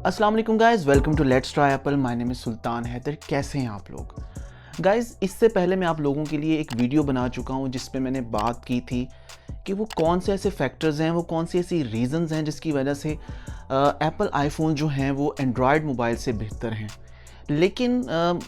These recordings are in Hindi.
अस्सलाम वालेकुम guys, welcome to let's try apple. My name is Sultan Haider. कैसे हैं आप लोग गाइस? इससे पहले मैं आप लोगों के लिए एक वीडियो बना चुका हूं जिस पे मैंने बात की थी कि वो कौन से ऐसे फैक्टर्स हैं, वो कौन सी ऐसी रीज़न्स हैं जिसकी वजह से एप्पल आईफोन जो हैं वो एंड्रॉयड मोबाइल से बेहतर हैं। लेकिन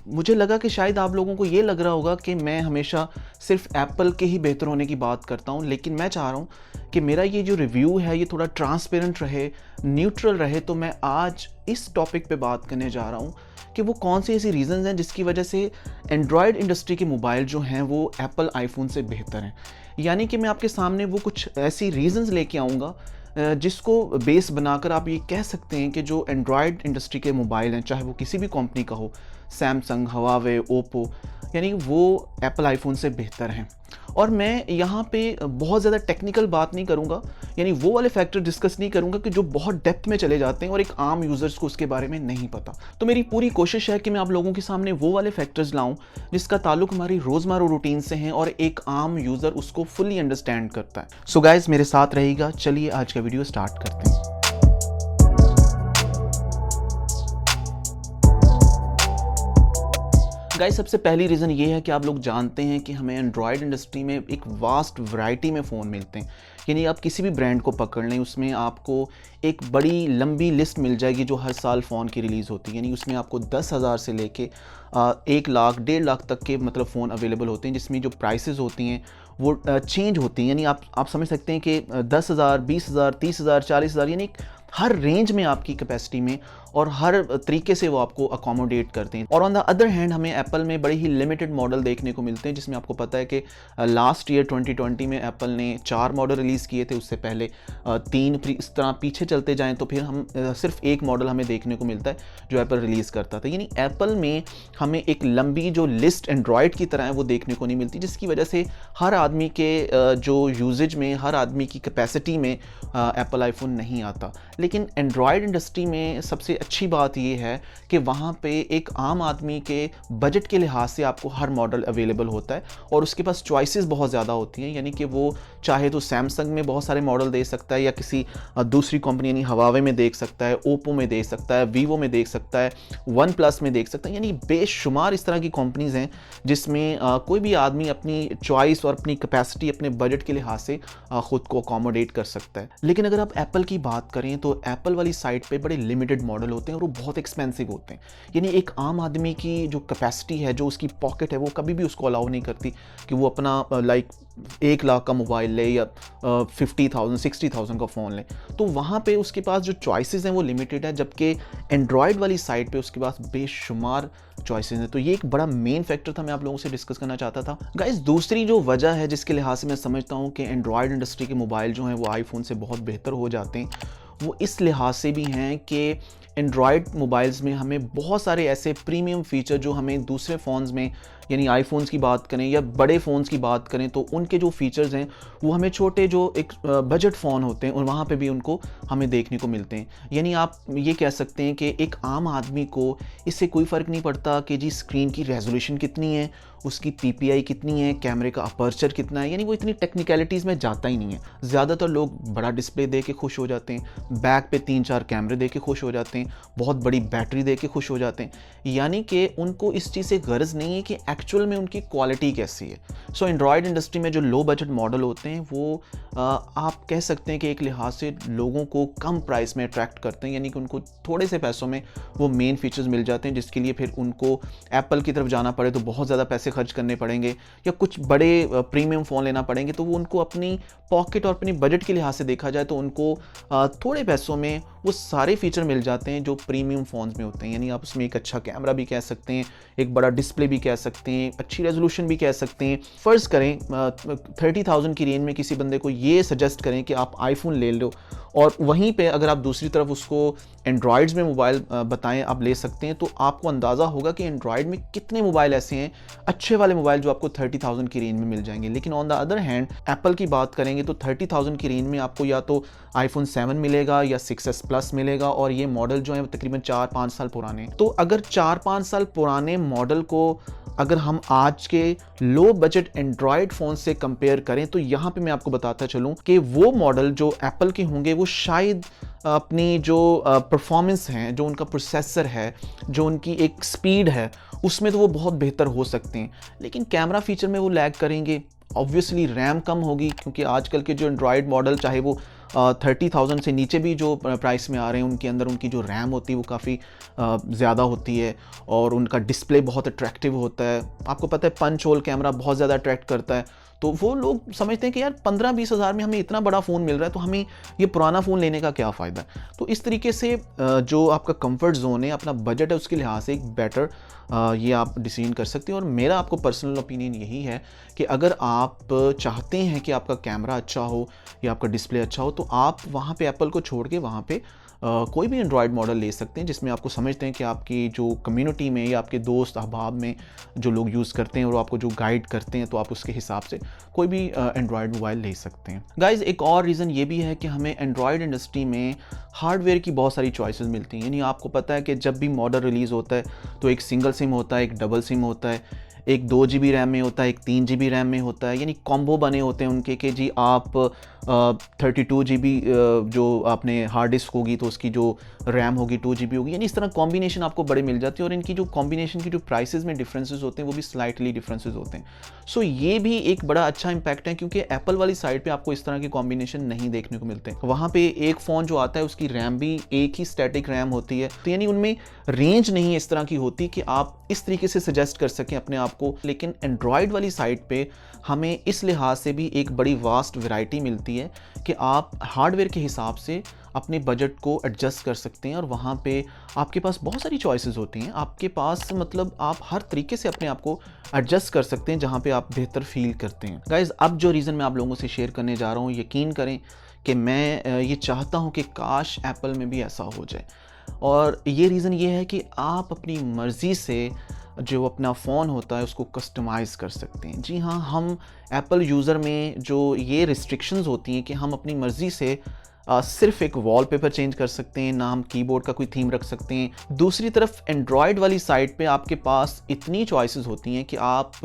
मुझे लगा कि शायद आप लोगों को ये लग रहा होगा कि मैं हमेशा सिर्फ एप्पल के ही बेहतर होने की बात करता हूँ, लेकिन मैं चाह रहा हूँ कि मेरा ये जो रिव्यू है ये थोड़ा ट्रांसपेरेंट रहे, न्यूट्रल रहे। तो मैं आज इस टॉपिक पे बात करने जा रहा हूँ कि वो कौन सी ऐसी रीज़न्स हैं जिसकी वजह से एंड्रॉयड इंडस्ट्री के मोबाइल जो हैं वो एप्पल आईफोन से बेहतर हैं। यानी कि मैं आपके सामने वो कुछ ऐसी रीज़न्स लेके आऊँगा जिसको बेस बनाकर आप ये कह सकते हैं कि जो एंड्रॉयड इंडस्ट्री के मोबाइल हैं, चाहे वो किसी भी कंपनी का हो, सैमसंग, हवावे, ओप्पो, यानी वो एप्पल आईफोन से बेहतर हैं। और मैं यहाँ पे बहुत ज़्यादा टेक्निकल बात नहीं करूँगा, यानी वो वाले फैक्टर डिस्कस नहीं करूँगा कि जो बहुत डेप्थ में चले जाते हैं और एक आम यूज़र्स को उसके बारे में नहीं पता। तो मेरी पूरी कोशिश है कि मैं आप लोगों के सामने वो वाले फैक्टर्स लाऊं जिसका ताल्लुक हमारी रोज़मर्रा रूटीन से हैं और एक आम यूज़र उसको फुली अंडरस्टैंड करता है। सो गाइस, मेरे साथ रहिएगा। चलिए आज का वीडियो स्टार्ट करते हैं। गाइस, सबसे पहली रीज़न ये है कि आप लोग जानते हैं कि हमें एंड्रॉयड इंडस्ट्री में एक वास्ट वैरायटी में फ़ोन मिलते हैं। यानी आप किसी भी ब्रांड को पकड़ लें, उसमें आपको एक बड़ी लंबी लिस्ट मिल जाएगी जो हर साल फ़ोन की रिलीज़ होती है। यानी उसमें आपको 10,000 से लेके 1 लाख, 1.5 लाख तक के मतलब फ़ोन अवेलेबल होते हैं, जिसमें जो प्राइसेस होती हैं वो चेंज होती हैं। यानी आप समझ सकते हैं कि 10,000, 20,000, 30,000, 40,000, यानी हर रेंज में आपकी कैपेसिटी में और हर तरीके से वो आपको अकोमोडेट करते हैं। और ऑन द अदर हैंड हमें एप्पल में बड़े ही लिमिटेड मॉडल देखने को मिलते हैं, जिसमें आपको पता है कि लास्ट ईयर 2020 में एप्पल ने 4 मॉडल रिलीज़ किए थे, उससे पहले 3। इस तरह पीछे चलते जाएं तो फिर हम सिर्फ एक मॉडल हमें देखने को मिलता है जो एप्पल रिलीज़ करता था। यानी एप्पल में हमें एक लंबी जो लिस्ट एंड्रॉयड की तरह है वो देखने को नहीं मिलती, जिसकी वजह से हर आदमी के जो यूजेज में, हर आदमी की कैपेसिटी में एप्पल आईफोन नहीं आता। लेकिन एंड्रॉयड इंडस्ट्री में सबसे अच्छी बात ये है कि वहाँ पे एक आम आदमी के बजट के लिहाज से आपको हर मॉडल अवेलेबल होता है और उसके पास चॉइसेस बहुत ज़्यादा होती हैं। यानी कि वो चाहे तो सैमसंग में बहुत सारे मॉडल दे सकता है या किसी दूसरी कंपनी यानी हवावे में देख सकता है, ओप्पो में देख सकता है, वीवो में देख सकता है, वन प्लस में देख सकता है। यानी बेशुमार इस तरह की कंपनीज़ हैं जिसमें कोई भी आदमी अपनी चॉइस और अपनी कैपेसिटी, अपने बजट के लिहाज से ख़ुद को अकोमोडेट कर सकता है। लेकिन अगर आप एप्पल की बात करें तो एप्पल वाली साइट पे बड़े लिमिटेड मॉडल होते हैं और वो बहुत एक्सपेंसिव होते हैं। यानी एक आम आदमी की जो कैपेसिटी है, जो उसकी पॉकेट है, वो कभी भी उसको अलाउ नहीं करती कि वो अपना 1 लाख का मोबाइल ले या 50,000 60,000 का फ़ोन ले। तो वहाँ पे उसके पास जो चॉइसेस हैं वो लिमिटेड है, जबकि एंड्रॉयड वाली साइट पे उसके पास बेशुमार चॉइसेस हैं। तो ये एक बड़ा मेन फैक्टर था, मैं आप लोगों से डिस्कस करना चाहता था। गाइस, दूसरी जो वजह है जिसके लिहाज से मैं समझता हूँ कि एंड्रॉयड इंडस्ट्री के मोबाइल जो हैं वो आईफोन से बहुत बेहतर हो जाते हैं, वो इस लिहाज से भी हैं कि एंड्रॉयड मोबाइल्स में हमें बहुत सारे ऐसे प्रीमियम फीचर जो हमें दूसरे फ़ोन्स में, यानी आईफोन्स की बात करें या बड़े फ़ोन्स की बात करें, तो उनके जो फीचर्स हैं वो हमें छोटे जो एक बजट फ़ोन होते हैं और वहाँ पे भी उनको हमें देखने को मिलते हैं। यानी आप ये कह सकते हैं कि एक आम आदमी को इससे कोई फ़र्क नहीं पड़ता कि जी स्क्रीन की रेजोल्यूशन कितनी है, उसकी PPI कितनी है, कैमरे का अपर्चर कितना है, यानी वो इतनी टेक्निकलिटीज़ में जाता ही नहीं है। ज़्यादातर लोग बड़ा डिस्प्ले दे के खुश हो जाते हैं, बैक पे 3-4 कैमरे दे के खुश हो जाते हैं, बहुत बड़ी बैटरी दे के खुश हो जाते हैं। यानी कि उनको इस चीज़ से गर्ज नहीं है कि एक्चुअल में उनकी क्वालिटी कैसी है। सो एंड्रॉयड इंडस्ट्री में जो लो बजट मॉडल होते हैं वो आप कह सकते हैं कि एक लिहाज से लोगों को कम प्राइस में अट्रैक्ट करते हैं। यानी कि उनको थोड़े से पैसों में वो मेन फीचर्स मिल जाते हैं, जिसके लिए फिर उनको एप्पल की तरफ जाना पड़े तो बहुत ज़्यादा पैसे खर्च करने पड़ेंगे या कुछ बड़े प्रीमियम फ़ोन लेना पड़ेंगे। तो वो उनको अपनी पॉकेट और अपनी बजट के लिहाज से देखा जाए तो उनको थोड़े पैसों में वो सारे फीचर मिल जाते हैं जो प्रीमियम फ़ोन्स में होते हैं। यानी आप उसमें एक अच्छा कैमरा भी कह सकते हैं, एक बड़ा डिस्प्ले भी कह सकते हैं, अच्छी रेजोल्यूशन भी कह सकते हैं। फ़र्ज़ करें 30,000 की रेंज में किसी बंदे को ये सजेस्ट करें कि आप आईफोन ले लो, और वहीं पे अगर आप दूसरी तरफ उसको एंड्रॉयड्स में मोबाइल बताएं आप ले सकते हैं, तो आपको अंदाज़ा होगा कि एंड्रॉयड में कितने मोबाइल ऐसे हैं, अच्छे वाले मोबाइल जो आपको 30,000 की रेंज में मिल जाएंगे। लेकिन on the other hand Apple की बात करेंगे तो 30,000 की रेंज में आपको या तो आईफोन 7 मिलेगा या 6s प्लस मिलेगा, और ये मॉडल जो है तकरीबन 4-5 साल पुराने। तो अगर 4-5 साल पुराने मॉडल को अगर हम आज के लो बजट एंड्रॉयड फ़ोन से कंपेयर करें तो यहाँ पे मैं आपको बताता चलूँ कि वो मॉडल जो एप्पल के होंगे वो शायद अपनी जो परफॉर्मेंस है, जो उनका प्रोसेसर है, जो उनकी एक स्पीड है, उसमें तो वो बहुत बेहतर हो सकते हैं, लेकिन कैमरा फीचर में वो लैग करेंगे। ऑब्वियसली रैम कम होगी, क्योंकि आजकल के जो एंड्रॉयड मॉडल, चाहे वो 30,000 से नीचे भी जो प्राइस में आ रहे हैं, उनके अंदर उनकी जो रैम होती है वो काफ़ी ज़्यादा होती है, और उनका डिस्प्ले बहुत अट्रैक्टिव होता है। आपको पता है पंच होल कैमरा बहुत ज़्यादा अट्रैक्ट करता है, तो वो लोग समझते हैं कि यार 15-20 हज़ार में हमें इतना बड़ा फ़ोन मिल रहा है, तो हमें ये पुराना फ़ोन लेने का क्या फ़ायदा। तो इस तरीके से जो आपका कंफर्ट जोन है, अपना बजट है, उसके लिहाज से एक बेटर ये आप डिसीजन कर सकते हैं। और मेरा आपको पर्सनल ओपिनियन यही है कि अगर आप चाहते हैं कि आपका कैमरा अच्छा हो या आपका डिस्प्ले अच्छा हो, तो आप वहाँ पे एप्पल को छोड़ के वहाँ पे कोई भी एंड्रॉयड मॉडल ले सकते हैं, जिसमें आपको समझते हैं कि आपकी जो कम्युनिटी में या आपके दोस्त अहबाब में जो लोग यूज़ करते हैं और आपको जो गाइड करते हैं, तो आप उसके हिसाब से कोई भी एंड्रॉयड मोबाइल ले सकते हैं। गाइज़, एक और रीज़न ये भी है कि हमें एंड्रॉयड इंडस्ट्री में हार्डवेयर की बहुत सारी चॉइसेस मिलती हैं। यानी आपको पता है कि जब भी मॉडल रिलीज़ होता है तो एक सिंगल सिम होता है, एक डबल सिम होता है, एक 2 GB रैम में होता है, एक 3 GB रैम में होता है, यानी कॉम्बो बने होते हैं उनके कि जी आप 32 GB जो आपने हार्ड डिस्क होगी तो उसकी जो रैम होगी 2 GB होगी, यानी इस तरह कॉम्बिनेशन आपको बड़े मिल जाते हैं। और इनकी जो कॉम्बिनेशन की जो प्राइसेस में डिफरेंसेस होते हैं वो भी स्लाइटली डिफरेंसेस होते हैं। सो ये भी एक बड़ा अच्छा इंपैक्ट है, क्योंकि एप्पल वाली साइड पे आपको इस तरह के कॉम्बिनेशन नहीं देखने को मिलते। वहाँ पे एक फ़ोन जो आता है उसकी रैम भी एक ही स्टैटिक रैम होती है, तो यानी उनमें रेंज नहीं इस तरह की होती कि आप इस तरीके से सजेस्ट कर सकें अपने आप को। लेकिन एंड्रॉयड वाली साइड पे हमें इस लिहाज से भी एक बड़ी वास्ट वैरायटी मिलती है कि आप हार्डवेयर के हिसाब से अपने बजट को एडजस्ट कर सकते हैं, और वहाँ पे आपके पास बहुत सारी चॉइसेस होती हैं। आपके पास मतलब आप हर तरीके से अपने आप को एडजस्ट कर सकते हैं जहाँ पे आप बेहतर फील करते हैं। गाइज़, अब जो रीज़न मैं आप लोगों से शेयर करने जा रहा हूँ, यकीन करें कि मैं ये चाहता हूँ कि काश एप्पल में भी ऐसा हो जाए। और ये रीज़न ये है कि आप अपनी मर्ज़ी से जो अपना फ़ोन होता है उसको कस्टमाइज़ कर सकते हैं। जी हाँ, हम एप्पल यूज़र में जो ये रिस्ट्रिक्शंस होती हैं कि हम अपनी मर्ज़ी से सिर्फ एक वॉलपेपर चेंज कर सकते हैं, ना हम कीबोर्ड का कोई थीम रख सकते हैं। दूसरी तरफ एंड्रॉयड वाली साइड पे आपके पास इतनी चॉइसेस होती हैं कि आप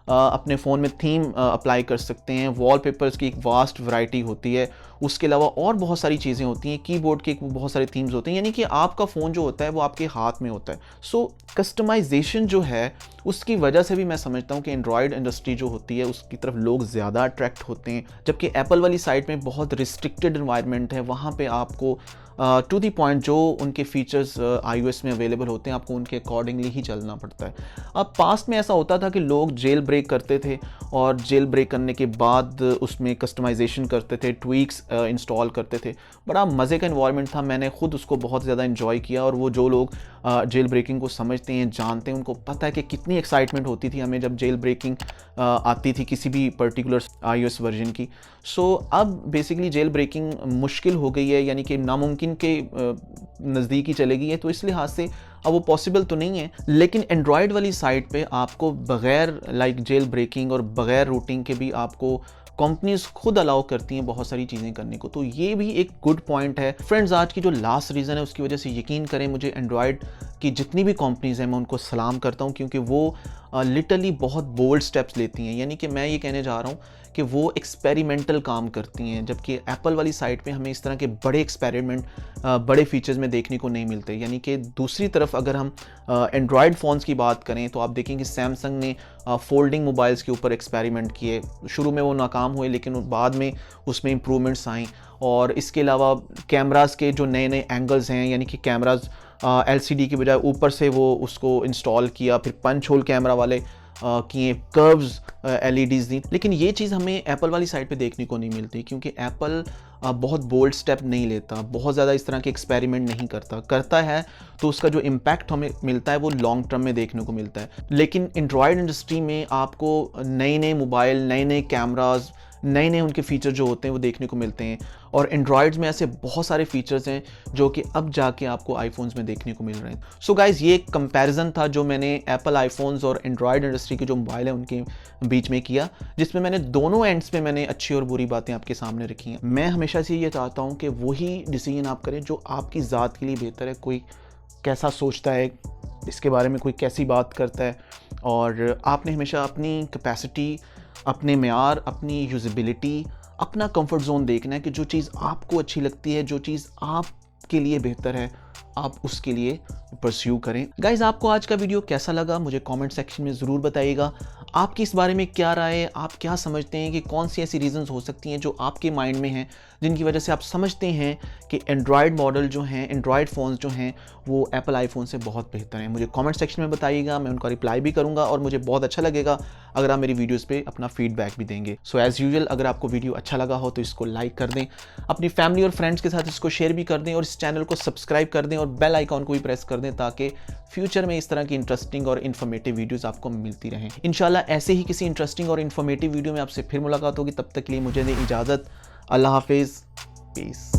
अपने फ़ोन में थीम अप्लाई कर सकते हैं, वॉलपेपर्स की एक वास्ट वैरायटी होती है, उसके अलावा और बहुत सारी चीज़ें होती हैं, कीबोर्ड के बहुत सारे थीम्स होते हैं, यानी कि आपका फ़ोन जो होता है वो आपके हाथ में होता है। सो कस्टमाइजेशन जो है उसकी वजह से भी मैं समझता हूँ कि एंड्रॉयड इंडस्ट्री जो होती है उसकी तरफ लोग ज़्यादा अट्रैक्ट होते हैं, जबकि एप्पल वाली साइड में बहुत रिस्ट्रिक्टेड एनवायरनमेंट है। वहाँ पे आपको टू दी पॉइंट जो उनके फीचर्स iOS में अवेलेबल होते हैं, आपको उनके अकॉर्डिंगली ही चलना पड़ता है। अब पास्ट में ऐसा होता था कि लोग जेल ब्रेक करते थे, और जेल ब्रेक करने के बाद उसमें कस्टमाइजेशन करते थे, ट्वीक्स इंस्टॉल करते थे। बड़ा मज़े का इन्वायरमेंट था, मैंने खुद उसको बहुत ज़्यादा इन्जॉय किया। और वो जो लोग जेल ब्रेकिंग को समझते हैं, जानते हैं, उनको पता है कि कितनी एक्साइटमेंट होती थी हमें जब जेल ब्रेकिंग आती थी किसी भी पर्टिकुलर iOS वर्जन की। सो अब बेसिकली जेल ब्रेकिंग मुश्किल हो गई है, यानी कि नामुमकिन के नज़दीक ही चले गई है। तो इस लिहाज से अब वो पॉसिबल तो नहीं है। लेकिन एंड्रॉयड वाली साइड पे आपको बग़ैर जेल ब्रेकिंग और बग़ैर रूटिंग के भी आपको कंपनीज खुद अलाउ करती हैं बहुत सारी चीज़ें करने को। तो ये भी एक गुड पॉइंट है। फ्रेंड्स, आज की जो लास्ट रीज़न है उसकी वजह से यकीन करें, मुझे एंड्रॉयड की जितनी भी कंपनीज हैं मैं उनको सलाम करता हूँ, क्योंकि वो लिटरली बहुत बोल्ड स्टेप्स लेती हैं। यानी कि मैं ये कहने जा रहा हूँ कि वो एक्सपेरिमेंटल काम करती हैं, जबकि एप्पल वाली साइड पे हमें इस तरह के बड़े एक्सपेरिमेंट बड़े फीचर्स में देखने को नहीं मिलते। यानी कि दूसरी तरफ अगर हम एंड्रॉयड फ़ोन्स की बात करें तो आप देखेंगे सैमसंग ने फोल्डिंग मोबाइल्स के ऊपर एक्सपेरिमेंट किए। शुरू में वो नाकाम हुए, लेकिन बाद में उसमें इम्प्रूवमेंट्स आई। और इसके अलावा कैमरास के जो नए नए एंगल्स हैं, यानी कि कैमराज LCD की बजाय ऊपर से वो उसको इंस्टॉल किया, फिर पंच होल कैमरा वाले किए, कर्व्स LEDs दी। लेकिन ये चीज़ हमें एप्पल वाली साइड पे देखने को नहीं मिलती, क्योंकि एप्पल बहुत बोल्ड स्टेप नहीं लेता, बहुत ज़्यादा इस तरह के एक्सपेरिमेंट नहीं करता है तो उसका जो इम्पैक्ट हमें मिलता है वो लॉन्ग टर्म में देखने को मिलता है। लेकिन एंड्रॉयड इंडस्ट्री में आपको नए नए मोबाइल, नए नए कैमराज, नए नए उनके फीचर जो होते हैं वो देखने को मिलते हैं। और एंड्रॉयड्स में ऐसे बहुत सारे फीचर्स हैं जो कि अब जाके आपको आईफोन्स में देखने को मिल रहे हैं। सो गाइज़, ये एक कंपैरिजन था जो मैंने एप्पल आईफोन्स और एंड्रॉयड इंडस्ट्री के जो मोबाइल हैं उनके बीच में किया, जिसमें मैंने दोनों एंड्स पे मैंने अच्छी और बुरी बातें आपके सामने रखी हैं। मैं हमेशा से ये चाहता हूँ कि वही डिसीजन आप करें जो आपकी ज़ात के लिए बेहतर है। कोई कैसा सोचता है इसके बारे में, कोई कैसी बात करता है, और आपने हमेशा अपनी कैपेसिटी, अपने मेयार, अपनी यूज़ेबिलिटी, अपना कंफर्ट जोन देखना है कि जो चीज़ आपको अच्छी लगती है, जो चीज़ आपके लिए बेहतर है, आप उसके लिए परस्यू करें। गाइज, आपको आज का वीडियो कैसा लगा मुझे कमेंट सेक्शन में ज़रूर बताइएगा। आपकी इस बारे में क्या राय है, आप क्या समझते हैं कि कौन सी ऐसी रीजंस हो सकती हैं जो आपके माइंड में हैं, जिनकी वजह से आप समझते हैं कि एंड्रॉयड मॉडल जो हैं, एंड्रॉयड फ़ोन्स जो हैं, वो एप्पल आईफोन से बहुत बेहतर हैं। मुझे कमेंट सेक्शन में बताइएगा, मैं उनका रिप्लाई भी करूंगा और मुझे बहुत अच्छा लगेगा अगर आप मेरी वीडियोस पे अपना फीडबैक भी देंगे। सो एज़ यूजुअल, अगर आपको वीडियो अच्छा लगा हो तो इसको लाइक कर दें, अपनी फैमिली और फ्रेंड्स के साथ इसको शेयर भी कर दें और इस चैनल को सब्सक्राइब कर दें और बेल आइकॉन को भी प्रेस कर दें ताकि फ्यूचर में इस तरह की इंटरेस्टिंग और इन्फॉर्मेटिव वीडियोस आपको मिलती रहें। इंशाल्लाह ऐसे ही किसी इंटरेस्टिंग और इन्फॉर्मेटिव वीडियो में आपसे फिर मुलाकात होगी। तब तक के लिए मुझे दें इजाज़त। अल्लाह हाफिज़, पीस।